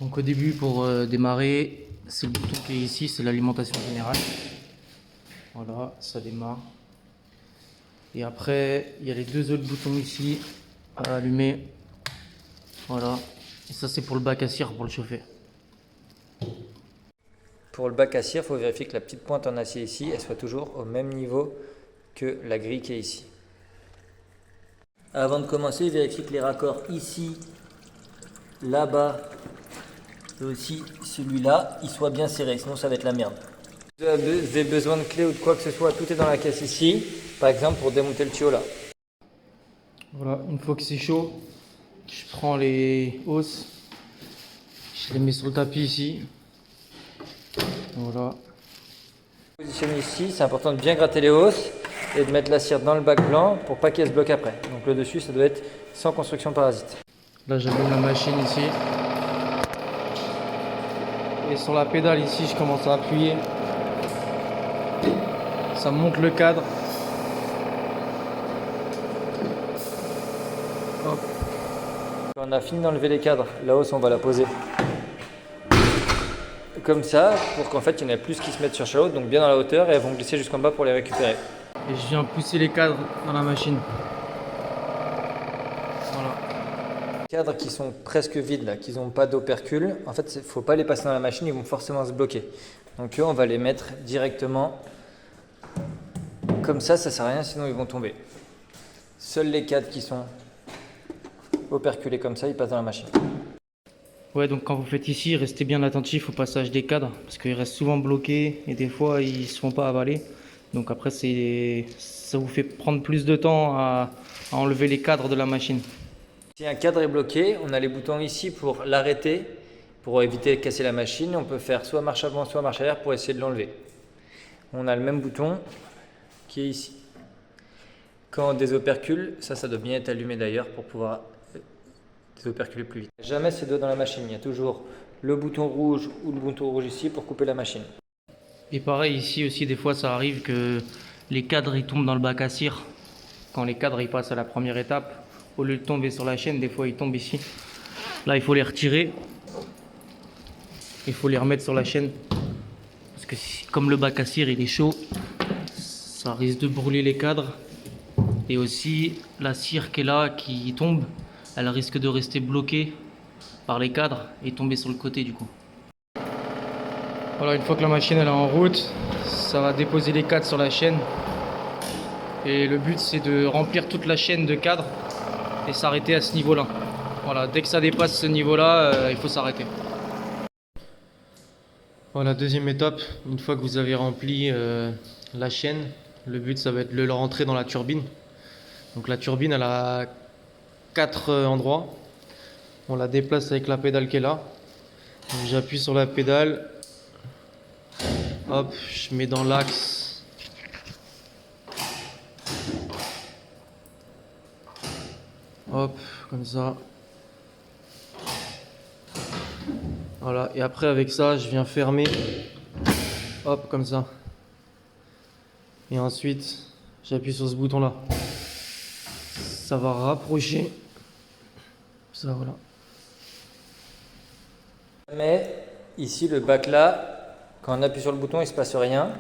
Donc au début, pour démarrer, c'est le bouton qui est ici, c'est l'alimentation générale. Voilà, ça démarre. Et après, il y a les deux autres boutons ici à allumer. Voilà. Et ça, c'est pour le bac à cire, pour le chauffer. Pour le bac à cire, il faut vérifier que la petite pointe en acier ici, elle soit toujours au même niveau que la grille qui est ici. Avant de commencer, vérifiez que les raccords ici, là-bas et aussi celui-là, ils soient bien serrés, sinon ça va être la merde. Si vous avez besoin de clés ou de quoi que ce soit, tout est dans la caisse ici. Par exemple, pour démonter le tuyau là. Voilà, une fois que c'est chaud, je prends les hausses, je les mets sur le tapis ici. Voilà. Positionner ici, c'est important de bien gratter les hausses et de mettre la cire dans le bac blanc pour pas qu'elle se bloque après. Donc le dessus, ça doit être sans construction parasite. Là, j'allume la machine ici. Et sur la pédale ici, je commence à appuyer. Ça monte le cadre. Hop. Quand on a fini d'enlever les cadres, la hausse, on va la poser comme ça pour qu'en fait il y en ait plus qui se mettent sur chaque hausse, donc bien dans la hauteur, et elles vont glisser jusqu'en bas pour les récupérer. Et je viens pousser les cadres dans la machine. Voilà. Les cadres qui sont presque vides, là, qui n'ont pas d'opercule, en fait il ne faut pas les passer dans la machine, ils vont forcément se bloquer. Donc eux, on va les mettre directement comme ça sert à rien, sinon ils vont tomber. Seuls les cadres qui sont operculés comme ça, ils passent dans la machine. Ouais, donc quand vous faites ici, restez bien attentif au passage des cadres parce qu'ils restent souvent bloqués et des fois ils se font pas avaler. Donc après, ça vous fait prendre plus de temps à enlever les cadres de la machine. Si un cadre est bloqué, on a les boutons ici pour l'arrêter, pour éviter de casser la machine. On peut faire soit marche avant, soit marche arrière pour essayer de l'enlever. On a le même bouton qui est ici. Quand on désopercule, ça doit bien être allumé d'ailleurs pour pouvoir désoperculer plus vite. Jamais ces deux dans la machine, il y a toujours le bouton rouge ou le bouton rouge ici pour couper la machine. Et pareil, ici aussi, des fois, ça arrive que les cadres ils tombent dans le bac à cire. Quand les cadres ils passent à la première étape, au lieu de tomber sur la chaîne, des fois ils tombent ici. Là, il faut les retirer. Il faut les remettre sur la chaîne. Parce que comme le bac à cire il est chaud, ça risque de brûler les cadres. Et aussi, la cire qui est là, qui tombe, elle risque de rester bloquée par les cadres et tomber sur le côté du coup. Voilà, une fois que la machine elle est en route, ça va déposer les cadres sur la chaîne. Et le but c'est de remplir toute la chaîne de cadres et s'arrêter à ce niveau-là. Voilà, dès que ça dépasse ce niveau-là, il faut s'arrêter. Voilà, deuxième étape, une fois que vous avez rempli la chaîne, le but ça va être de le rentrer dans la turbine. Donc la turbine elle a 4 endroits. On la déplace avec la pédale qui est là. J'appuie sur la pédale. Hop, je mets dans l'axe. Hop, comme ça. Voilà, et après avec ça, je viens fermer. Hop, comme ça. Et ensuite, j'appuie sur ce bouton-là. Ça va rapprocher. Ça, voilà. Mais ici, le bac là, quand on appuie sur le bouton, il ne se passe rien.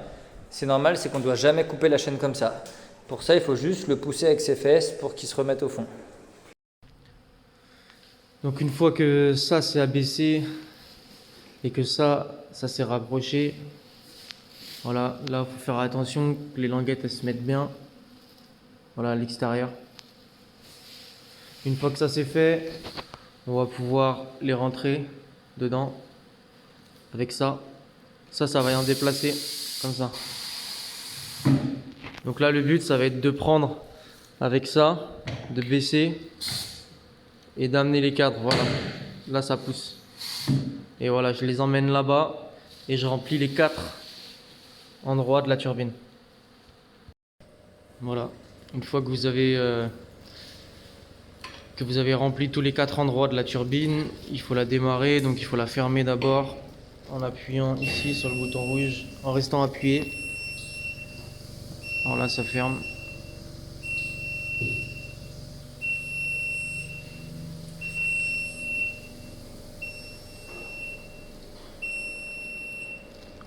C'est normal, c'est qu'on ne doit jamais couper la chaîne comme ça. Pour ça, il faut juste le pousser avec ses fesses pour qu'il se remette au fond. Donc une fois que ça s'est abaissé et que ça s'est rapproché, voilà, là il faut faire attention que les languettes elles se mettent bien, voilà, à l'extérieur. Une fois que ça c'est fait, on va pouvoir les rentrer dedans avec ça. Ça va en déplacer comme ça. Donc là le but ça va être de prendre avec ça, de baisser et d'amener les cadres, voilà. Là ça pousse. Et voilà, je les emmène là-bas et je remplis les 4 endroits de la turbine. Voilà, une fois que vous avez rempli tous les 4 endroits de la turbine, il faut la démarrer, donc il faut la fermer d'abord en appuyant ici sur le bouton rouge, en restant appuyé. Alors là, ça ferme.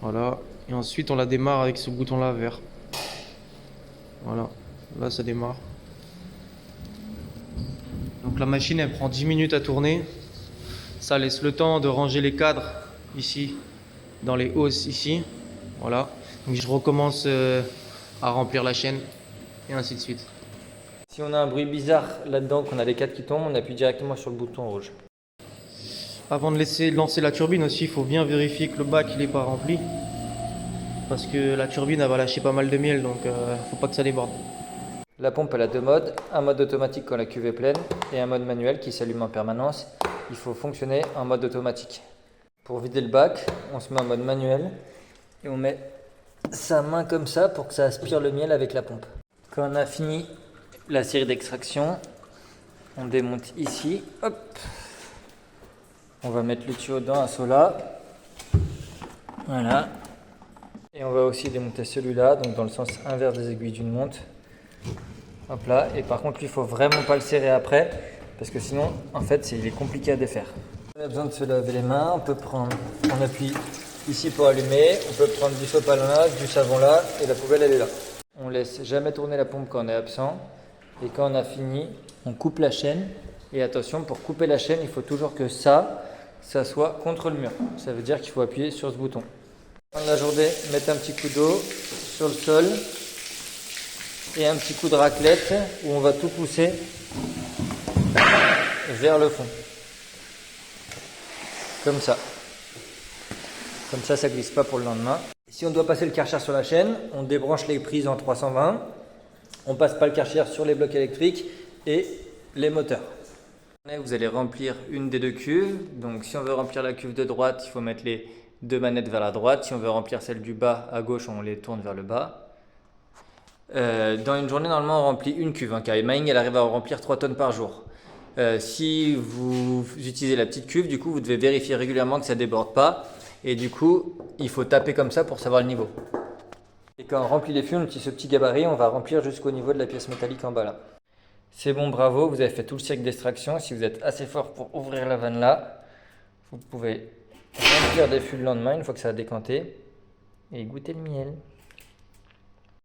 Voilà. Et ensuite, on la démarre avec ce bouton-là vert. Voilà. Là, ça démarre. Donc la machine, elle prend 10 minutes à tourner. Ça laisse le temps de ranger les cadres ici, dans les hausses ici. Voilà. Donc je recommence à remplir la chaîne et ainsi de suite. Si on a un bruit bizarre là-dedans, qu'on a les cadres qui tombent, on appuie directement sur le bouton rouge. Avant de lancer la turbine aussi, il faut bien vérifier que le bac il n'est pas rempli. Parce que la turbine elle va lâcher pas mal de miel, donc faut pas que ça déborde. La pompe elle a deux modes, un mode automatique quand la cuve est pleine et un mode manuel qui s'allume en permanence. Il faut fonctionner en mode automatique. Pour vider le bac, on se met en mode manuel et on met sa main comme ça pour que ça aspire le miel avec la pompe. Quand on a fini la série d'extraction, on démonte ici, hop. On va mettre le tuyau dans un seau là. Voilà. Et on va aussi démonter celui-là, donc dans le sens inverse des aiguilles d'une montre. Hop là. Et par contre, lui, il faut vraiment pas le serrer après, parce que sinon, en fait, il est compliqué à défaire. On a besoin de se laver les mains. On appuie ici pour allumer. On peut prendre du sopalin là, du savon là, et la poubelle elle est là. On laisse jamais tourner la pompe quand on est absent. Et quand on a fini, on coupe la chaîne. Et attention, pour couper la chaîne, il faut toujours que ça soit contre le mur. Ça veut dire qu'il faut appuyer sur ce bouton. Fin de la journée, mettre un petit coup d'eau sur le sol et un petit coup de raclette où on va tout pousser vers le fond. Comme ça. Comme ça, ça glisse pas pour le lendemain. Si on doit passer le Karcher sur la chaîne, on débranche les prises en 320. On passe pas le Karcher sur les blocs électriques et les moteurs. Vous allez remplir une des deux cuves. Donc si on veut remplir la cuve de droite, il faut mettre les deux manettes vers la droite. Si on veut remplir celle du bas à gauche, on les tourne vers le bas. Dans une journée, normalement, on remplit une cuve. Car Emaing, elle arrive à remplir 3 tonnes par jour. Si vous utilisez la petite cuve, du coup, vous devez vérifier régulièrement que ça ne déborde pas. Et du coup, il faut taper comme ça pour savoir le niveau. Et quand on remplit les fûts, on utilise ce petit gabarit, on va remplir jusqu'au niveau de la pièce métallique en bas là. C'est bon, bravo, vous avez fait tout le cirque d'extraction. Si vous êtes assez fort pour ouvrir la vanne là, vous pouvez remplir des fûts le lendemain une fois que ça a décanté et goûter le miel.